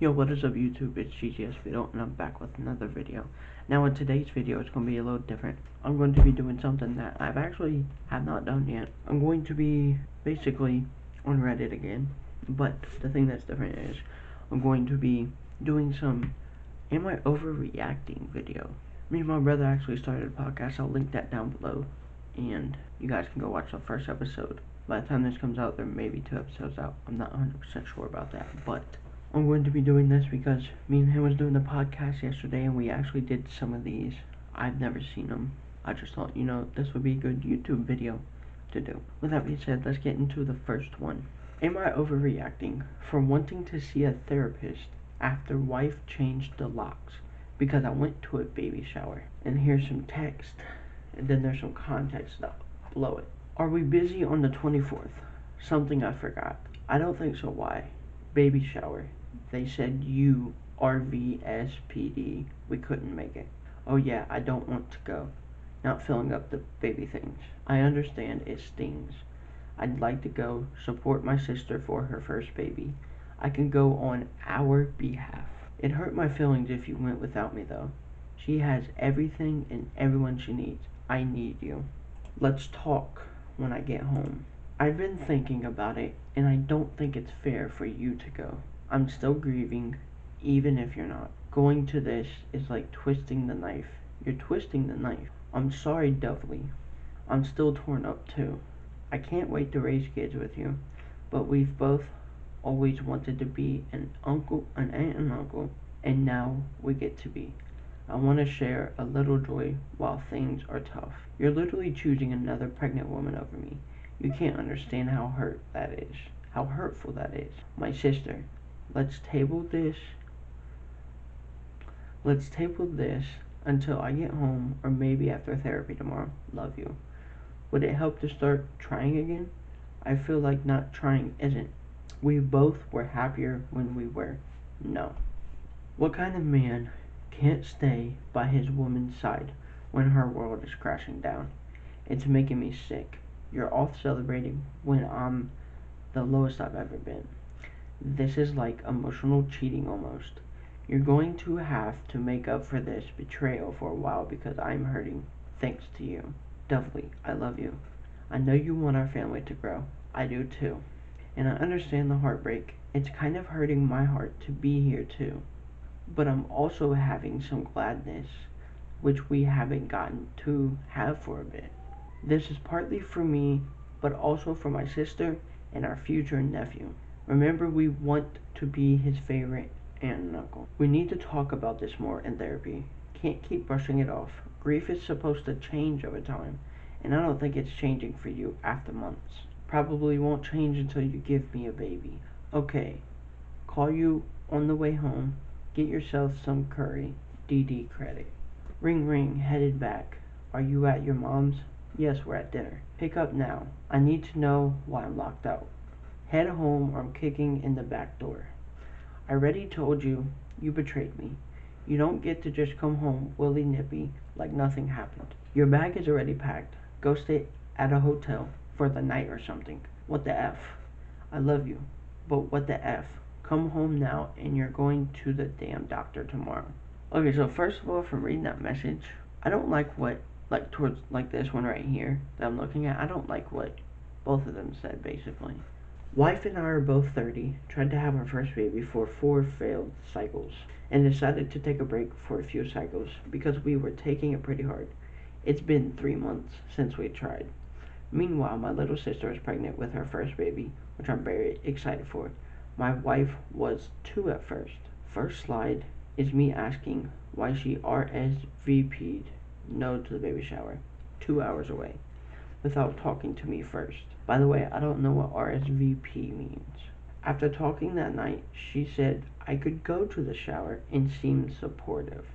Yo, what is up YouTube? It's GGS Out and I'm back with another video. Now in today's video it's going to be a little different. I'm going to be doing something that I've actually have not done yet. I'm going to be basically on Reddit again, but the thing that's different is I'm going to be doing some am I overreacting video. Me and my brother actually started a podcast. I'll link that down below and you guys can go watch the first episode. By the time this comes out there may be 2 episodes out. I'm not 100% sure about that, but I'm going to be doing this because me and him was doing the podcast yesterday and we actually did some of these. I've never seen them. I just thought, this would be a good YouTube video to do. With that being said, let's get into the first one. Am I overreacting for wanting to see a therapist after wife changed the locks because I went to a baby shower? And here's some text and then there's some context below it. Are we busy on the 24th? Something I forgot. I don't think so. Why? Baby shower. They said you RVSPD. We couldn't make it. Oh yeah, I don't want to go. Not filling up the baby things. I understand it stings. I'd like to go support my sister for her first baby. I can go on our behalf. It hurt my feelings if you went without me though. She has everything and everyone she needs. I need you. Let's talk when I get home. I've been thinking about it and I don't think it's fair for you to go. I'm still grieving, even if you're not. Going to this is like twisting the knife. You're twisting the knife. I'm sorry doubly. I'm still torn up too. I can't wait to raise kids with you, but we've both always wanted to be an aunt and uncle, and now we get to be. I want to share a little joy while things are tough. You're literally choosing another pregnant woman over me. You can't understand how hurtful that is. My sister, let's table this until I get home or maybe after therapy tomorrow. Love you. Would it help to start trying again? I feel like not trying isn't. We both were happier when we were. No. What kind of man can't stay by his woman's side when her world is crashing down? It's making me sick. You're off celebrating when I'm the lowest I've ever been. This is like emotional cheating almost. You're going to have to make up for this betrayal for a while because I'm hurting. Thanks to you. Doubly, I love you. I know you want our family to grow. I do too. And I understand the heartbreak. It's kind of hurting my heart to be here too. But I'm also having some gladness, which we haven't gotten to have for a bit. This is partly for me, but also for my sister and our future nephew. Remember, we want to be his favorite aunt and uncle. We need to talk about this more in therapy. Can't keep brushing it off. Grief is supposed to change over time, and I don't think it's changing for you after months. Probably won't change until you give me a baby. Okay, call you on the way home. Get yourself some curry. DD credit. Ring ring, headed back. Are you at your mom's? Yes, we're at dinner. Pick up now. I need to know why I'm locked out. Head home or I'm kicking in the back door. I already told you, you betrayed me. You don't get to just come home willy-nippy like nothing happened. Your bag is already packed. Go stay at a hotel for the night or something. What the F? I love you, but what the F? Come home now and you're going to the damn doctor tomorrow. Okay, so first of all, from reading that message, I don't like what, towards this one right here that I'm looking at, I don't like what both of them said, basically. Wife and I are both 30, tried to have our first baby for 4 failed cycles, and decided to take a break for a few cycles because we were taking it pretty hard. It's been 3 months since we tried. Meanwhile, my little sister is pregnant with her first baby, which I'm very excited for. My wife was 2 at first. First slide is me asking why she RSVP'd no to the baby shower, 2 hours away, without talking to me first. By the way, I don't know what RSVP means. After talking that night, she said I could go to the shower and seemed supportive.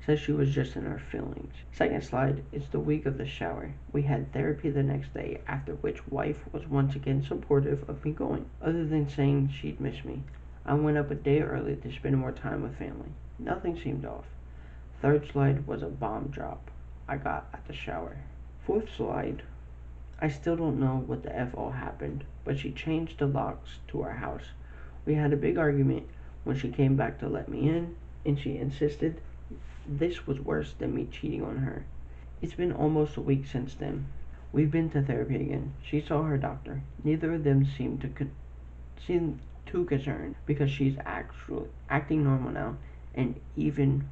Said she was just in her feelings. Second slide is the week of the shower. We had therapy the next day, after which wife was once again supportive of me going, other than saying she'd miss me. I went up a day early to spend more time with family. Nothing seemed off. Third slide was a bomb drop I got at the shower. Fourth slide, I still don't know what the F all happened, but she changed the locks to our house. We had a big argument when she came back to let me in and she insisted, this was worse than me cheating on her. It's been almost a week since then. We've been to therapy again. She saw her doctor. Neither of them seem too concerned because she's actually acting normal now and even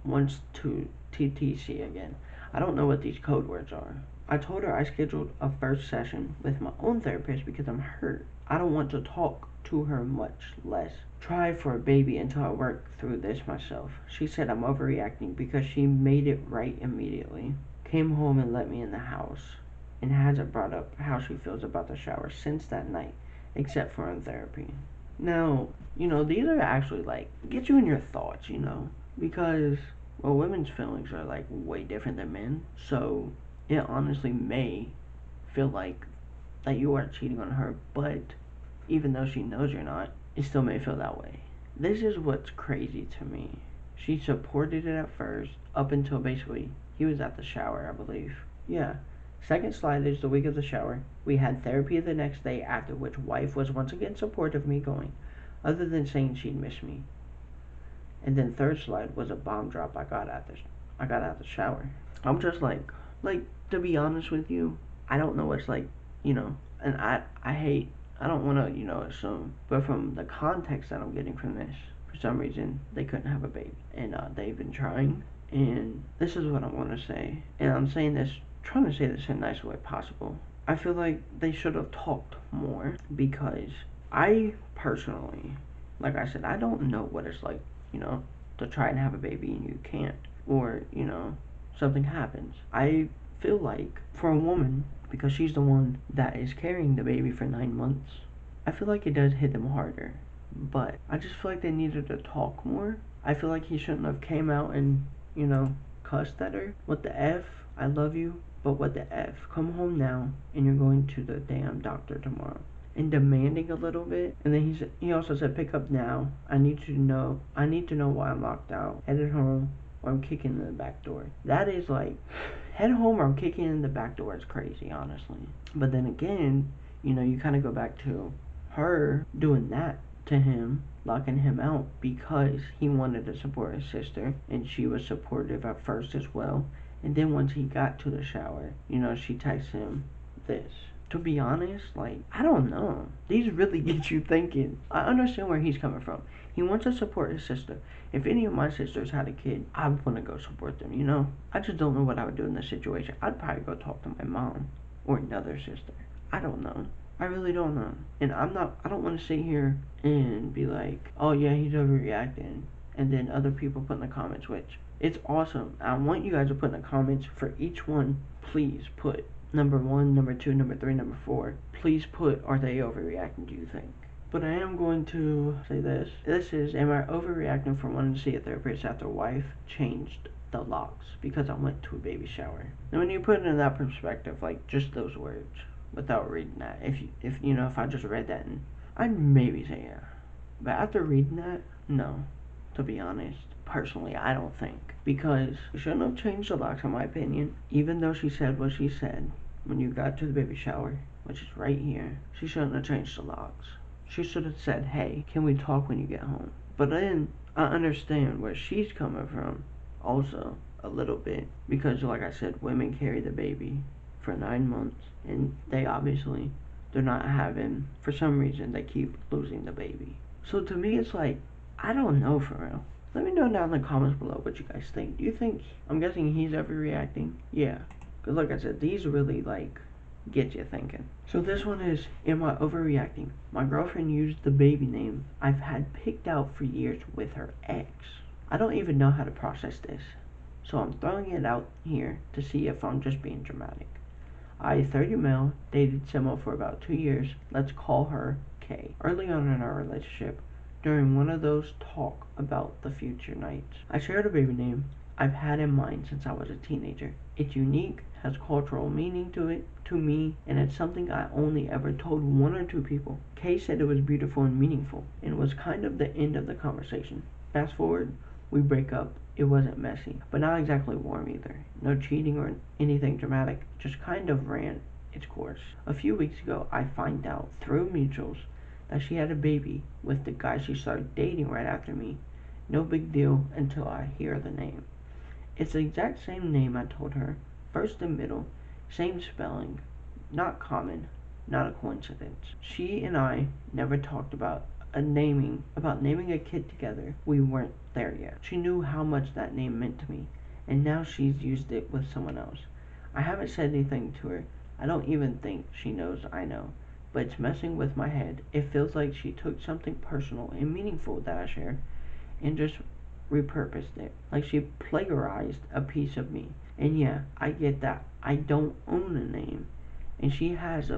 wants to TTC again. I don't know what these code words are. I told her I scheduled a first session with my own therapist because I'm hurt. I don't want to talk to her, much less try for a baby until I work through this myself. She said I'm overreacting because she made it right immediately. Came home and let me in the house and hasn't brought up how she feels about the shower since that night, except for in therapy. Now, these are actually like get you in your thoughts, because well, women's feelings are like way different than men. So it honestly may feel like that you are cheating on her, but even though she knows you're not, it still may feel that way. This is what's crazy to me. She supported it at first, up until basically he was at the shower, I believe. Yeah. Second slide is the week of the shower. We had therapy the next day, after which wife was once again supportive of me going, other than saying she'd miss me. And then third slide was a bomb drop I got out the shower. I'm just like to be honest with you, I don't know what's like, and I hate, I don't want to, assume, but from the context that I'm getting from this, for some reason they couldn't have a baby, and they've been trying, and this is what I want to say, and I'm saying this, trying to say this in the nicest way possible. I feel like they should have talked more because I personally, like I said, I don't know what it's like, to try and have a baby and you can't, or something happens. I feel like for a woman, because she's the one that is carrying the baby for 9 months, I feel like it does hit them harder. But I just feel like they needed to talk more. I feel like he shouldn't have came out and, cussed at her. What the F? I love you, but what the F? Come home now and you're going to the damn doctor tomorrow. And demanding a little bit. And then he also said, pick up now. I need to know why I'm locked out. Headed home or I'm kicking in the back door. That is like, head home or I'm kicking in the back door is crazy, honestly. But then again, you kind of go back to her doing that to him, locking him out because he wanted to support his sister, and she was supportive at first as well. And then once he got to the shower, she texts him this. To be honest, like, I don't know. These really get you thinking. I understand where he's coming from. He wants to support his sister. If any of my sisters had a kid, I would want to go support them, I just don't know what I would do in this situation. I'd probably go talk to my mom or another sister. I don't know. I really don't know. And I don't want to sit here and be like, oh yeah, he's overreacting. And then other people put in the comments, which it's awesome. I want you guys to put in the comments for each one. Please put number 1, number 2, number 3, number 4. Please put, are they overreacting, do you think? But I am going to say this. This is, am I overreacting for wanting to see a therapist after wife changed the locks because I went to a baby shower? And when you put it in that perspective, like just those words, without reading that, if I just read that, and I'd maybe say yeah. But after reading that, no. To be honest, personally, I don't think. Because she shouldn't have changed the locks, in my opinion. Even though she said what she said when you got to the baby shower, which is right here, she shouldn't have changed the locks. She should have said, hey, can we talk when you get home? But then I understand where she's coming from also a little bit. Because like I said, women carry the baby for 9 months. And they're not having, for some reason, they keep losing the baby. So to me, it's like, I don't know for real. Let me know down in the comments below what you guys think. Do you think, I'm guessing he's overreacting? Yeah. Because like I said, these really like get you thinking. So this one is, am I overreacting? My girlfriend used the baby name I've had picked out for years with her ex. I don't even know how to process this. So I'm throwing it out here to see if I'm just being dramatic. I, 30 male, dated Simo for about 2 years. Let's call her K. Early on in our relationship, during one of those talk about the future nights, I shared a baby name I've had in mind since I was a teenager. It's unique, has cultural meaning to me, and it's something I only ever told 1 or 2 people. Kay said it was beautiful and meaningful, and it was kind of the end of the conversation. Fast forward, we break up. It wasn't messy, but not exactly warm either. No cheating or anything dramatic, just kind of ran its course. A few weeks ago, I find out through mutuals that she had a baby with the guy she started dating right after me. No big deal until I hear the name. It's the exact same name I told her, first and middle, same spelling, not common, not a coincidence. She and I never talked about naming a kid together. We weren't there yet. She knew how much that name meant to me, and now she's used it with someone else. I haven't said anything to her. I don't even think she knows I know. But it's messing with my head. It feels like she took something personal and meaningful that I shared and just repurposed it. Like she plagiarized a piece of me. And yeah, I get that. I don't own a name. And she has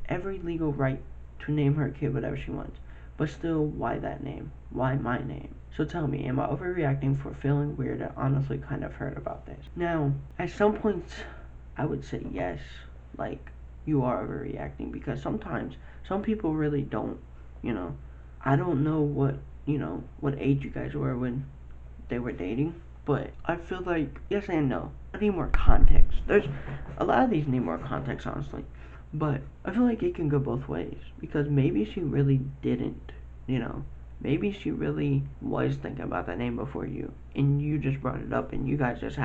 every legal right to name her kid whatever she wants. But still, why that name? Why my name? So tell me, am I overreacting for feeling weird and honestly kind of hurt about this? Now, at some points, I would say yes. Like, you are overreacting because sometimes some people really don't, you know. I don't know what age you guys were when they were dating, but I feel like yes and no. I need more context. There's a lot of these need more context, honestly, but I feel like it can go both ways because maybe she really didn't, you know. Maybe she really was thinking about that name before you, and you just brought it up, and you guys just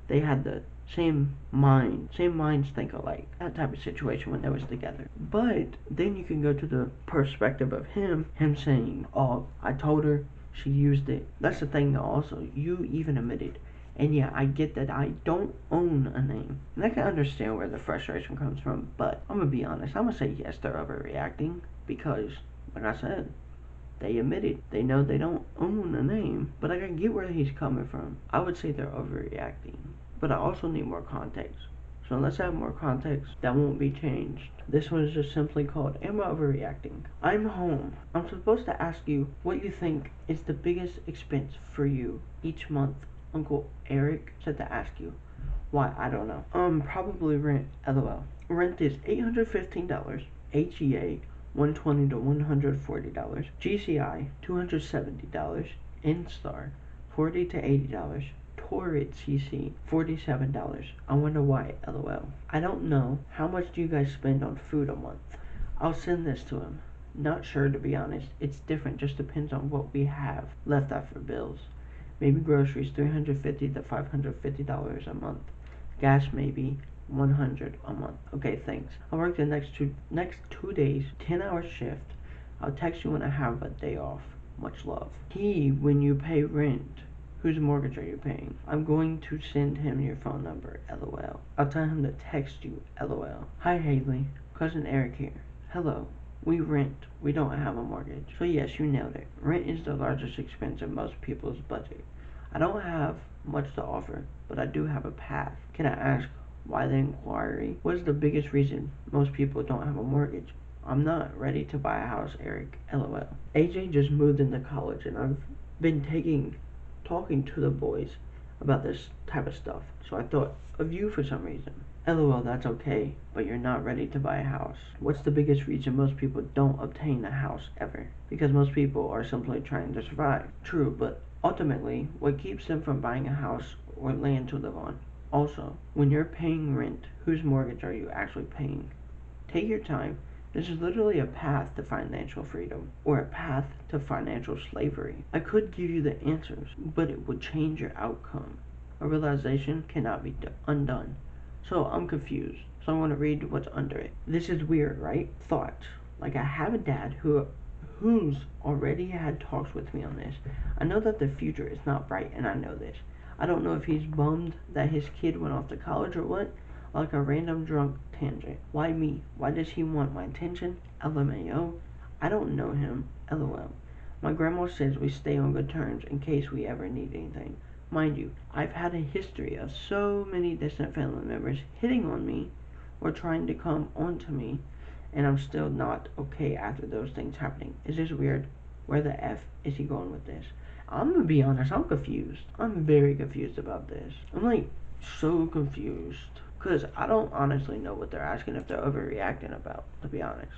they had the same minds think alike. That type of situation when they was together. But then you can go to the perspective of him saying, "Oh, I told her, she used it." That's the thing. Also, you even admitted. And yeah, I get that I don't own a name. And I can understand where the frustration comes from, but I'm gonna be honest, I'm gonna say yes, they're overreacting because, like I said, they admitted they know they don't own a name. But like, I get where he's coming from. I would say they're overreacting. But I also need more context. So unless I have more context, that won't be changed. This one is just simply called Am I Overreacting? I'm home. I'm supposed to ask you what you think is the biggest expense for you each month. Uncle Eric said to ask you. Why? I don't know. Probably rent. LOL. Rent is $815. HEA $120 to $140. GCI $270. Instar $40 to $80. Torrid CC $47. I wonder why. LOL. I don't know. How much do you guys spend on food a month? I'll send this to him. Not sure, to be honest. It's different. Just depends on what we have left after bills. Maybe groceries $350 to $550 a month. Gas maybe $100 a month. Okay, thanks. I'll work the next two days, 10-hour shift. I'll text you when I have a day off. Much love. When you pay rent, whose mortgage are you paying? I'm going to send him your phone number. LOL. I'll tell him to text you. LOL. Hi Haley, cousin Eric here. Hello. We rent. We don't have a mortgage. So yes, you nailed it. Rent is the largest expense in most people's budget. I don't have much to offer, but I do have a path. Can I ask why the inquiry? What is the biggest reason most people don't have a mortgage? I'm not ready to buy a house, Eric. LOL. AJ just moved into college and I've been talking to the boys about this type of stuff. So I thought of you for some reason. LOL, that's okay, but you're not ready to buy a house. What's the biggest reason most people don't obtain a house ever? Because most people are simply trying to survive. True, but ultimately, what keeps them from buying a house or land to live on? Also, when you're paying rent, whose mortgage are you actually paying? Take your time. This is literally a path to financial freedom, or a path to financial slavery. I could give you the answers, but it would change your outcome. A realization cannot be undone. So I'm confused. So I'm going to read what's under it. This is weird, right? Thought. Like, I have a dad who's already had talks with me on this. I know that the future is not bright, and I know this. I don't know if he's bummed that his kid went off to college or what. Like a random drunk tangent. Why me? Why does he want my attention? LMAO. I don't know him. LOL. My grandma says we stay on good terms in case we ever need anything. Mind you, I've had a history of so many distant family members hitting on me or trying to come onto me, and I'm still not okay after those things happening. Is this weird? Where the F is he going with this? I'm gonna be honest, I'm confused. I'm very confused about this. I'm like so confused. Because I don't honestly know what they're asking if they're overreacting about, to be honest.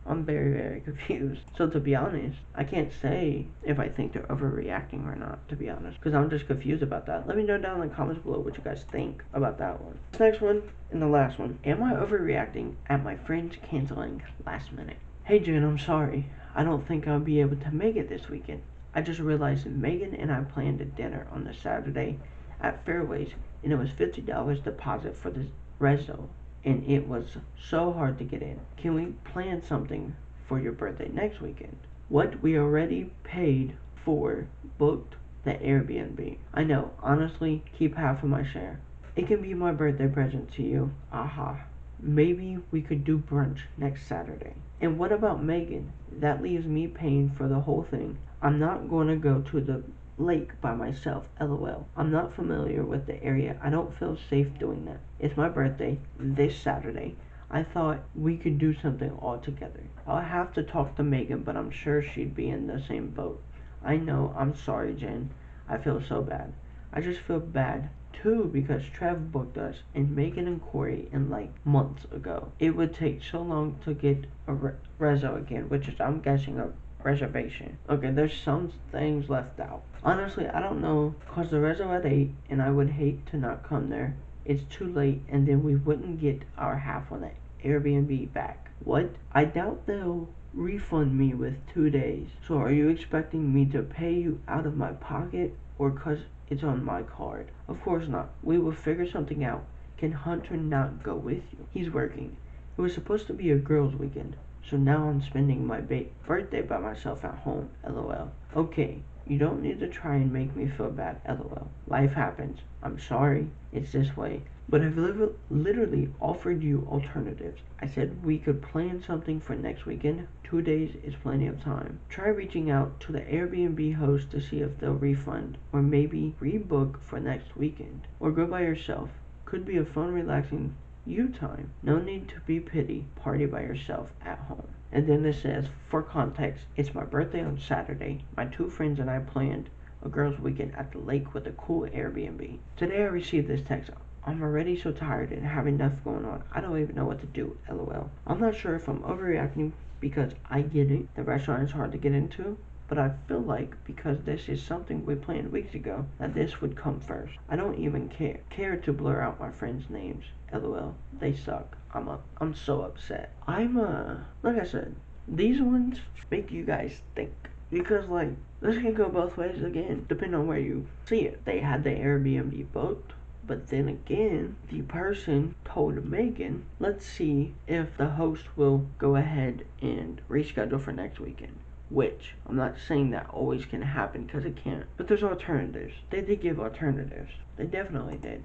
I'm very, very confused. So to be honest, I can't say if I think they're overreacting or not, to be honest. Because I'm just confused about that. Let me know down in the comments below what you guys think about that one. This next one and the last one. Am I overreacting at my friends canceling last minute? Hey Jen, I'm sorry. I don't think I'll be able to make it this weekend. I just realized Megan and I planned a dinner on the Saturday at Fairways, and it was $50 deposit for the reso, and it was so hard to get in. Can we plan something for your birthday next weekend? What we already paid for booked the Airbnb. I know, honestly, keep half of my share. It can be my birthday present to you. Aha. Maybe we could do brunch next Saturday. And what about Megan? That leaves me paying for the whole thing. I'm not going to go to the lake by myself, lol. I'm not familiar with the area. I don't feel safe doing that. It's my birthday this Saturday. I thought we could do something all together. I'll have to talk to Megan, but I'm sure she'd be in the same boat. I know, I'm sorry, Jen. I feel so bad. I just feel bad too because Trev booked us and Megan and Corey in like months ago. It would take so long to get a reso again, which is, I'm guessing, a reservation. Okay, there's some things left out. Honestly, I don't know, cause the reso at 8 and I would hate to not come there. It's too late and then we wouldn't get our half on the Airbnb back. What? I doubt they'll refund me with 2 days. So are you expecting me to pay you out of my pocket or cause it's on my card? Of course not. We will figure something out. Can Hunter not go with you? He's working. It was supposed to be a girls' weekend, so now I'm spending my birthday by myself at home, lol. Okay, you don't need to try and make me feel bad, lol. Life happens. I'm sorry. It's this way. But I've literally offered you alternatives. I said we could plan something for next weekend. 2 days is plenty of time. Try reaching out to the Airbnb host to see if they'll refund, or maybe rebook for next weekend. Or go by yourself. Could be a fun, relaxing you time. No need to be pity. Party by yourself at home. And then it says, for context, it's my birthday on Saturday. My 2 friends and I planned a girls' weekend at the lake with a cool Airbnb. Today I received this text. I'm already so tired and have enough going on. I don't even know what to do, lol. I'm not sure if I'm overreacting because I get it. The restaurant is hard to get into. But I feel like because this is something we planned weeks ago, that this would come first. I don't even care to blur out my friends' names. LOL. They suck. I'm so upset. Like I said, these ones make you guys think. Because like, this can go both ways again, depending on where you see it. They had the Airbnb booked. But then again, the person told Megan, let's see if the host will go ahead and reschedule for next weekend. Which, I'm not saying that always can happen, because it can't. But there's alternatives. They did give alternatives. They definitely did.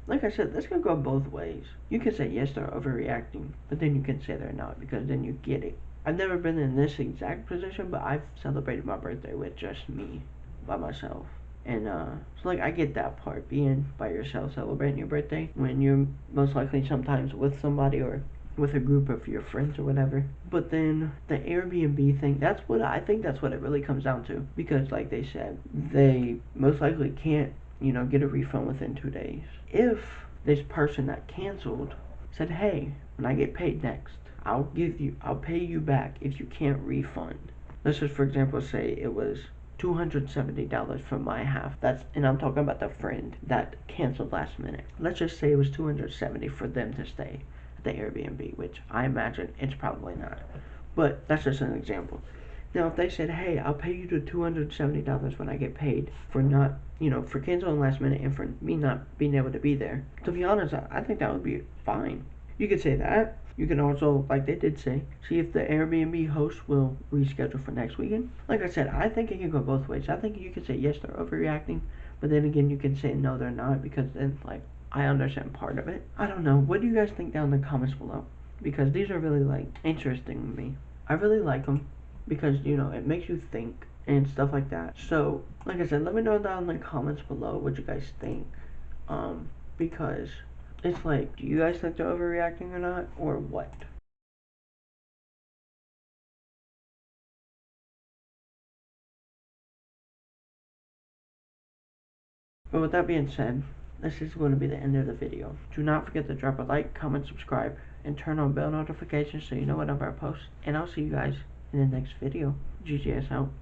Like I said, this can go both ways. You can say yes, they're overreacting, but then you can say they're not, because then you get it. I've never been in this exact position, but I've celebrated my birthday with just me, by myself. And so like I get that part, being by yourself celebrating your birthday when you're most likely sometimes with somebody or with a group of your friends or whatever. But then the Airbnb thing, I think that's what it really comes down to, because like they said, they most likely can't, get a refund within 2 days. If this person that canceled said, hey, when I get paid next, I'll pay you back if you can't refund. Let's just, for example, say it was $270 for my half. And I'm talking about the friend that canceled last minute. Let's just say it was $270 for them to stay at the Airbnb, which I imagine it's probably not. But that's just an example. Now, if they said, hey, I'll pay you the $270 when I get paid for not, for canceling last minute and for me not being able to be there, to be honest, I think that would be fine. You could say that. You can also, like they did say, see if the Airbnb host will reschedule for next weekend. Like I said, I think it can go both ways. I think you can say, yes, they're overreacting, but then again, you can say, no, they're not, because then, like, I understand part of it. I don't know. What do you guys think down in the comments below? Because these are really, like, interesting to me. I really like them because, it makes you think and stuff like that. So, like I said, let me know down in the comments below what you guys think. Because it's like, do you guys think they're overreacting or not, or what? But with that being said, this is going to be the end of the video. Do not forget to drop a like, comment, subscribe, and turn on bell notifications so you know whenever I post. And I'll see you guys in the next video. GGS out.